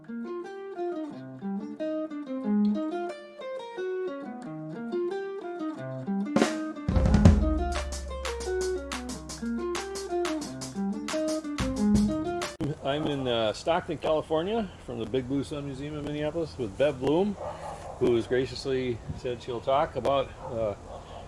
I'm in Stockton, California, from the Big Blue Sun Museum in Minneapolis with Bev Blum, who has graciously said she'll talk about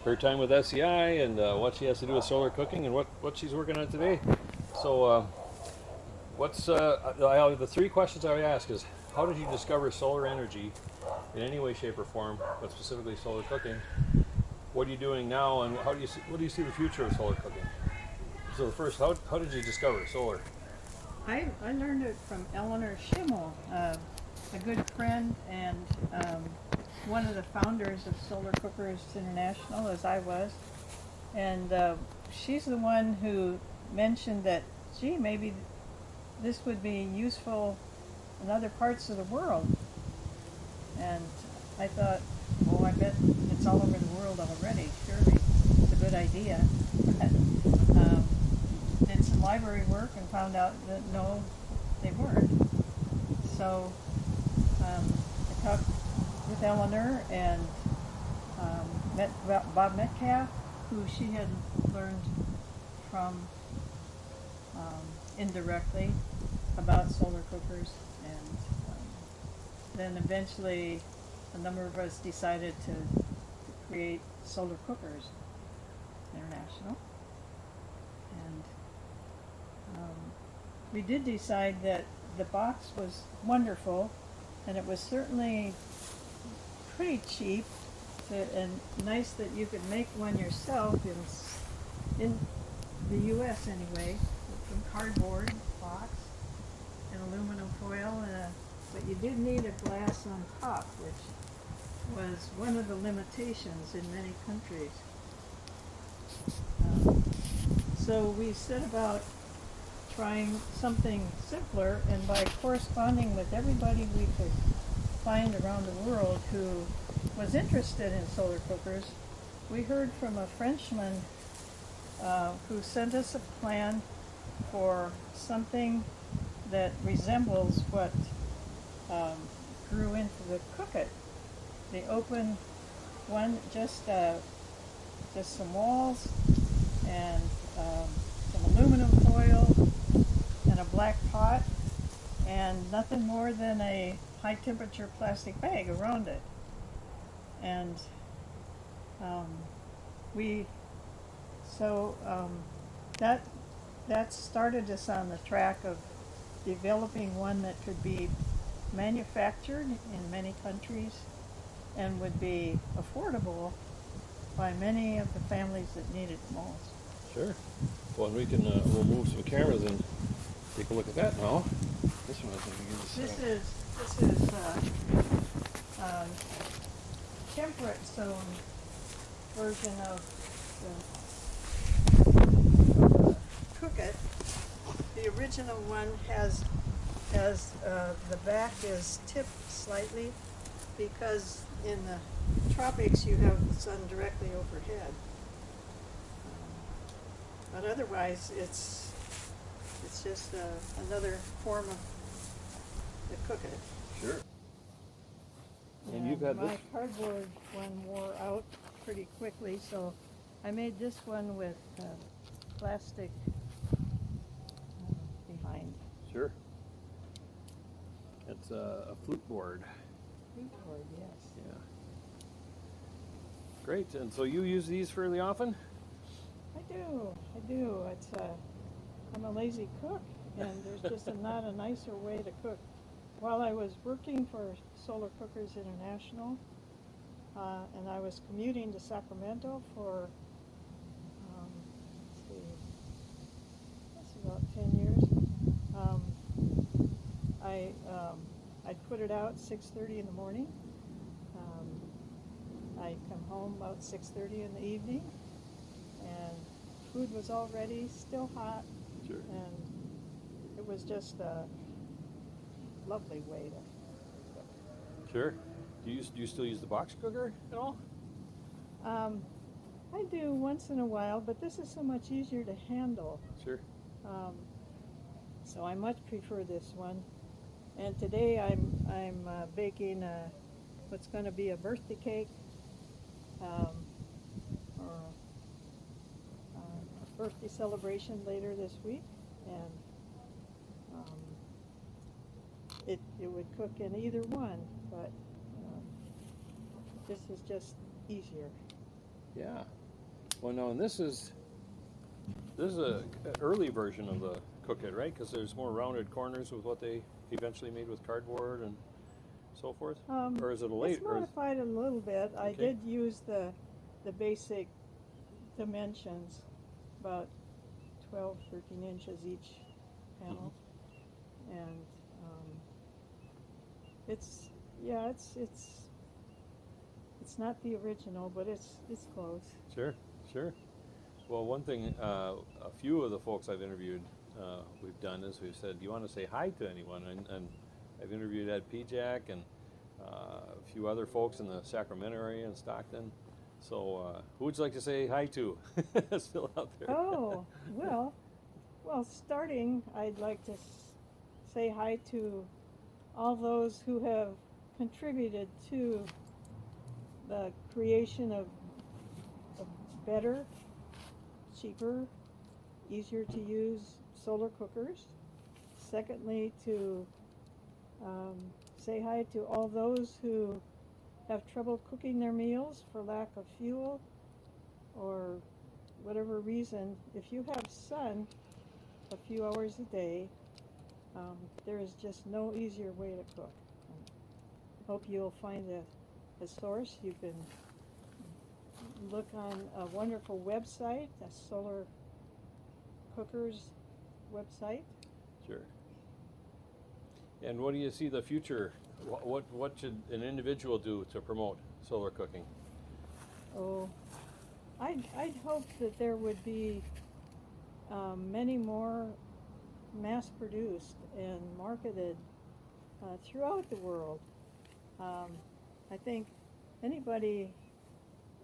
her time with SEI and what she has to do with solar cooking and what she's working on today. So, the three questions I would ask is, how did you discover solar energy in any way, shape, or form, but specifically solar cooking? What are you doing now, and what do you see the future of solar cooking? So, the first, how did you discover solar? I learned it from Eleanor Schimmel, a good friend and one of the founders of Solar Cookers International, as I was. And she's the one who mentioned that, gee, maybe this would be useful in other parts of the world. And I thought, oh, I bet it's all over the world already. Surely it's a good idea. Did some library work and found out that no, they weren't. So I talked with Eleanor and met Bob Metcalf, who she had learned from indirectly about solar cookers, and then eventually a number of us decided to create Solar Cookers International. And we did decide that the box was wonderful, and it was certainly pretty cheap, and nice that you could make one yourself in the U.S. anyway, from cardboard box and aluminum foil, but you did need a glass on top, which was one of the limitations in many countries. So we set about trying something simpler, and by corresponding with everybody we could find around the world who was interested in solar cookers, we heard from a Frenchman who sent us a plan for something that resembles what grew into the Cook-It. The open one, just some walls and some aluminum foil and a black pot, and nothing more than a high temperature plastic bag around it. And that started us on the track of developing one that could be manufactured in many countries and would be affordable by many of the families that need it most. Sure. Well, and we can we'll move some cameras and take a look at that now. This one I think we can just. This is temperate zone version of the Cook-It. The original one has the back is tipped slightly because in the tropics you have the sun directly overhead. But otherwise it's just another form of the Cook-It. Sure. And you've had my this cardboard one wore out pretty quickly, so I made this one with plastic behind. Sure. It's a flute board. Flute board, yes. Yeah. Great. And so you use these fairly often? I do. It's I'm a lazy cook, and there's just not a nicer way to cook. While I was working for Solar Cookers International, and I was commuting to Sacramento for, that's about 10 years. I'd put it out 6:30 in the morning. I'd come home about 6:30 in the evening, and food was all ready, still hot. Sure. And it was just a lovely way to cook. Sure. Do you still use the box cooker at all? I do once in a while, but this is so much easier to handle. Sure. So I much prefer this one. And today I'm baking what's going to be a birthday cake, um, or a birthday celebration later this week, and um, it would cook in either one, but this is just easier. Yeah. Well, no, and this is an early version of the Cook It, right? Because there's more rounded corners with what they eventually made with cardboard and so forth. Or is it a late? It's modified a little bit. I Okay. did use the basic dimensions, about 12, 13 inches each panel, and it's yeah, it's not the original, but it's close. Sure, sure. Well, one thing, a few of the folks I've interviewed, we've done is we've said, "Do you want to say hi to anyone?" And I've interviewed Ed Pijak and a few other folks in the Sacramento area and Stockton. So, who would you like to say hi to? Still out there? Oh, well, starting, I'd like to say hi to all those who have contributed to the creation of better, cheaper, easier to use solar cookers. Secondly, to say hi to all those who have trouble cooking their meals for lack of fuel or whatever reason. If you have sun a few hours a day, there is just no easier way to cook. I hope you'll find a source. You can look on a wonderful website, a solar cookers website. Sure. And what do you see the future? What should an individual do to promote solar cooking? Oh, I'd hope that there would be many more mass-produced and marketed throughout the world. I think anybody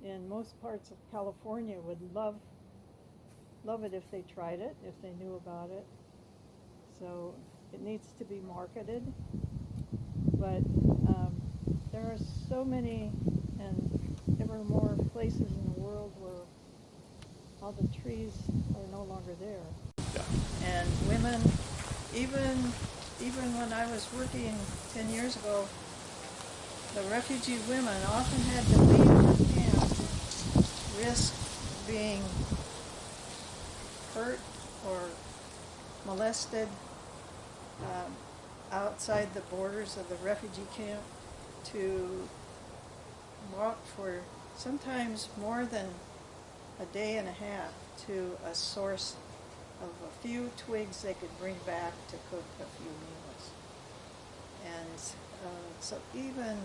in most parts of California would love it if they tried it, if they knew about it. So it needs to be marketed, but there are so many and ever more places in the world where all the trees are no longer there. Yeah. And women, even when I was working 10 years ago, the refugee women often had to leave the camp, risk being hurt or molested outside the borders of the refugee camp, to walk for sometimes more than a day and a half to a source of a few twigs they could bring back to cook a few meals. And so even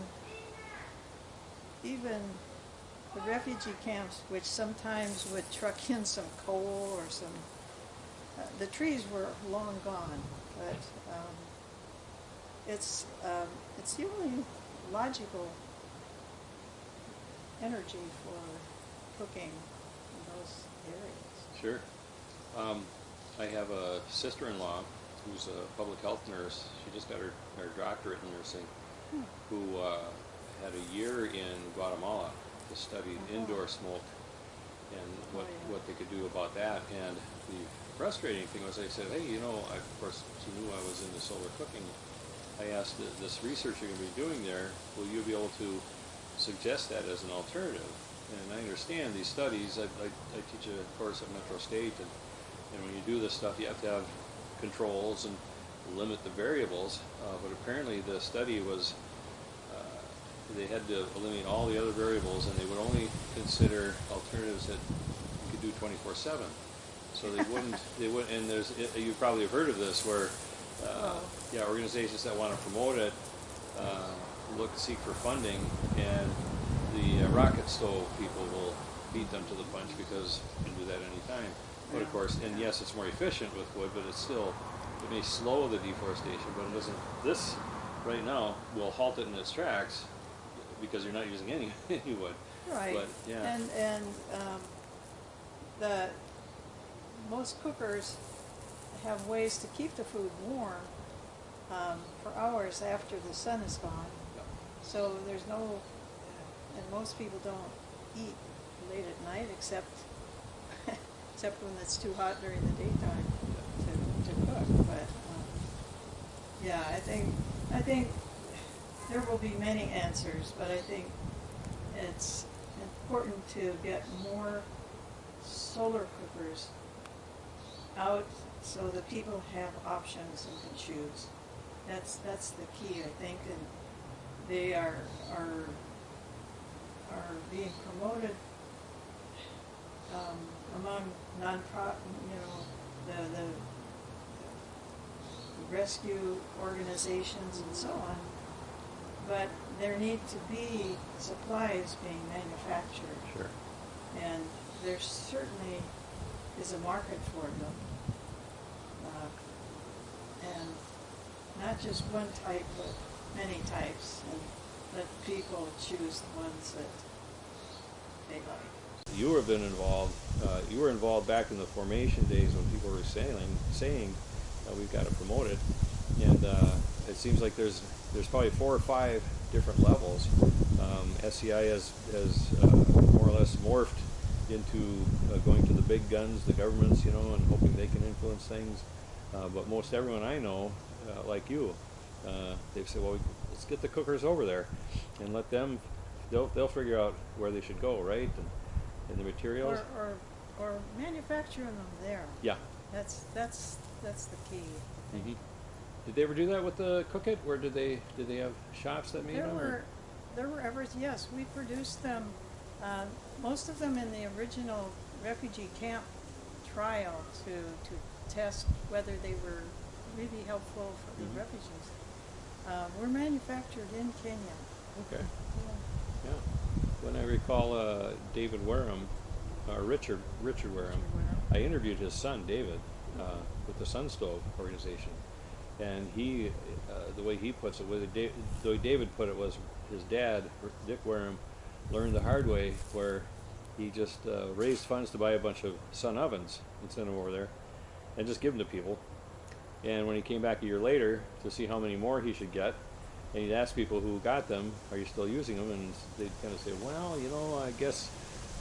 the refugee camps, which sometimes would truck in some coal or some, the trees were long gone, but it's the only logical energy for cooking in those areas. Sure. I have a sister-in-law who's a public health nurse. She just got her doctorate in nursing, who had a year in Guatemala to study indoor smoke and what they could do about that. And the frustrating thing was, I said, hey, of course, she knew I was into solar cooking. I asked, this research you're going to be doing there, will you be able to suggest that as an alternative? And I understand these studies. I teach a course at Metro State, and when you do this stuff, you have to have controls and limit the variables. But apparently the study was, they had to eliminate all the other variables, and they would only consider alternatives that you could do 24/7. So they would, and you probably have heard of this, where organizations that want to promote it seek for funding, and the rocket stove people will beat them to the punch because you can do that anytime. But of course, and yes, it's more efficient with wood, but it may slow the deforestation, but it doesn't. This right now will halt it in its tracks because you're not using any wood. Right. But yeah. And the most cookers have ways to keep the food warm, for hours after the sun is gone. So there's no, and most people don't eat late at night except except when it's too hot during the daytime to cook. But yeah, I think there will be many answers, but I think it's important to get more solar cookers out so that people have options and can choose. That's the key, I think, and they are being promoted among non-profit, the rescue organizations and so on. But there need to be supplies being manufactured. Sure. And there certainly is a market for them. And not just one type, but many types, and let people choose the ones that they like. You have been involved. You were involved back in the formation days when people were saying we've got to promote it, and it seems like there's probably 4 or 5 different levels. SCI has more or less morphed into going to the big guns, the governments, and hoping they can influence things. But most everyone I know, like you, they've said, well, let's get the cookers over there and let them. They'll figure out where they should go, right? And the materials. Or manufacturing them there. Yeah. That's the key. Mm-hmm. Did they ever do that with the Cook It? Where did they have shops that made them? There were ever, yes, we produced them, most of them in the original refugee camp trial to test whether they were really helpful for the refugees. Were manufactured in Kenya. Okay. Yeah. When I recall David Wareham, Richard Wareham, I interviewed his son David with the Sun Stove organization, and he, the way he puts it, the way David put it was his dad, Dick Wareham, learned the hard way where he just raised funds to buy a bunch of Sun ovens and send them over there, and just give them to people. And when he came back a year later to see how many more he should get, and he'd ask people who got them, are you still using them? And they'd kind of say, well, I guess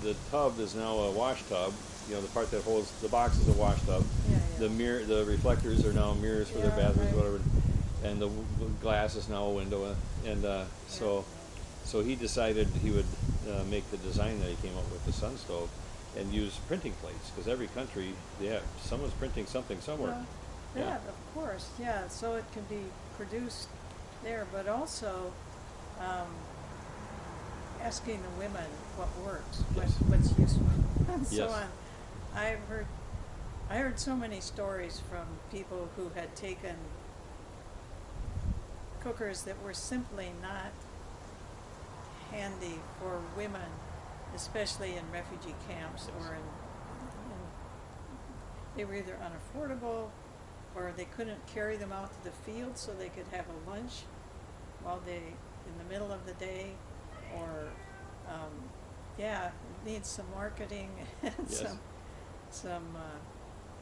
the tub is now a wash tub. The part that holds the box is a wash tub. Yeah. The reflectors are now mirrors for their bathrooms, right. whatever. And the glass is now a window. And so he decided he would make the design that he came up with, the Sun Stove, and use printing plates, because every country, someone's printing something somewhere. That, of course, yeah. So it can be produced there, but also asking the women what works, what's useful, and so on. I heard so many stories from people who had taken cookers that were simply not handy for women, especially in refugee camps, or they were either unaffordable, or they couldn't carry them out to the field so they could have a lunch in the middle of the day, or it needs some marketing and some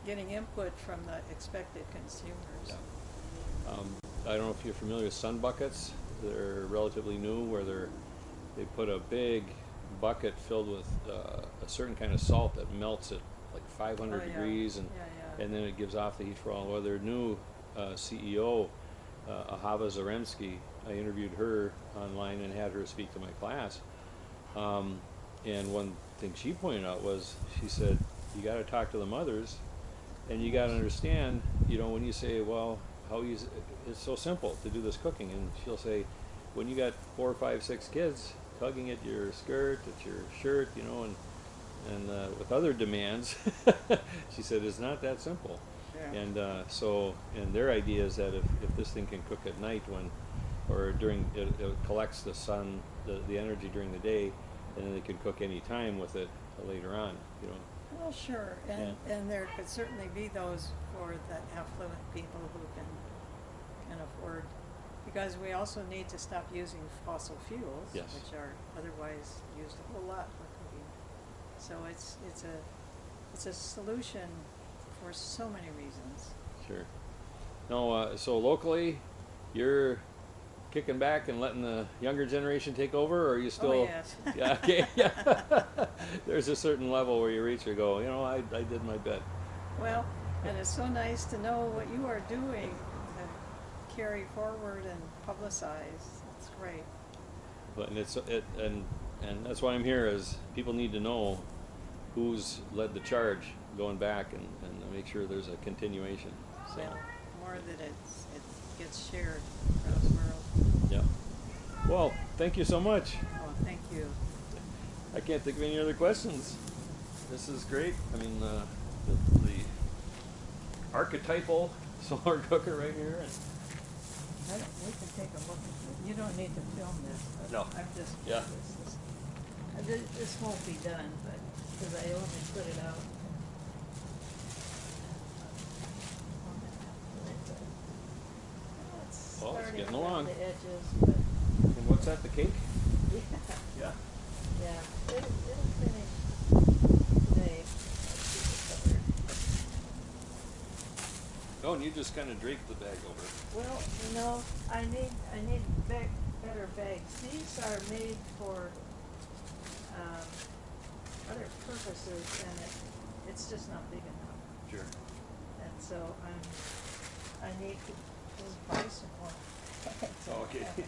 getting input from the expected consumers. Yeah. I don't know if you're familiar with sun buckets. They're relatively new, where they put a big bucket filled with a certain kind of salt that melts at like 500 degrees, and then it gives off the heat for all. Well, their new CEO, Ahava Zaremsky, I interviewed her online and had her speak to my class. And one thing she pointed out was, she said, you got to talk to the mothers, and you got to understand, when you say, well, how easy, it's so simple to do this cooking, and she'll say, when you got 4, 5, 6 kids tugging at your skirt, at your shirt, and with other demands, she said, it's not that simple. Yeah. And their idea is that if this thing can cook at night or during, it collects the sun, the energy during the day, and then they can cook any time with it later on, Well, sure, and there could certainly be those for the affluent people who can afford, because we also need to stop using fossil fuels, which are otherwise used a whole lot for cooking. So it's a solution for so many reasons. Sure. No, so locally, you're kicking back and letting the younger generation take over, or are you still? Oh, yes. Yeah. Okay. Yeah. There's a certain level where you reach or go. You know, I did my bit. Well, and it's so nice to know what you are doing to carry forward and publicize. It's great. But and that's why I'm here. Is people need to know who's led the charge going back and make sure there's a continuation. So. Yeah, more that it gets shared across the world. Yeah. Well, thank you so much. Oh, thank you. I can't think of any other questions. This is great. I mean, the archetypal solar cooker right here. We can take a look at it. You don't need to film this. But No. I'm just Yeah. this won't be done, but because I only put it out. Oh, it's getting Starting along. around the edges, but And what's that? The cake? yeah, Yeah. yeah, it'll finish today. Let's keep it covered. Oh, and you just kind of drape the bag over. Well, I need better bags. These are made for other purposes, and it's just not big enough. Sure. And so I need to buy some more. Oh, okay. Yeah.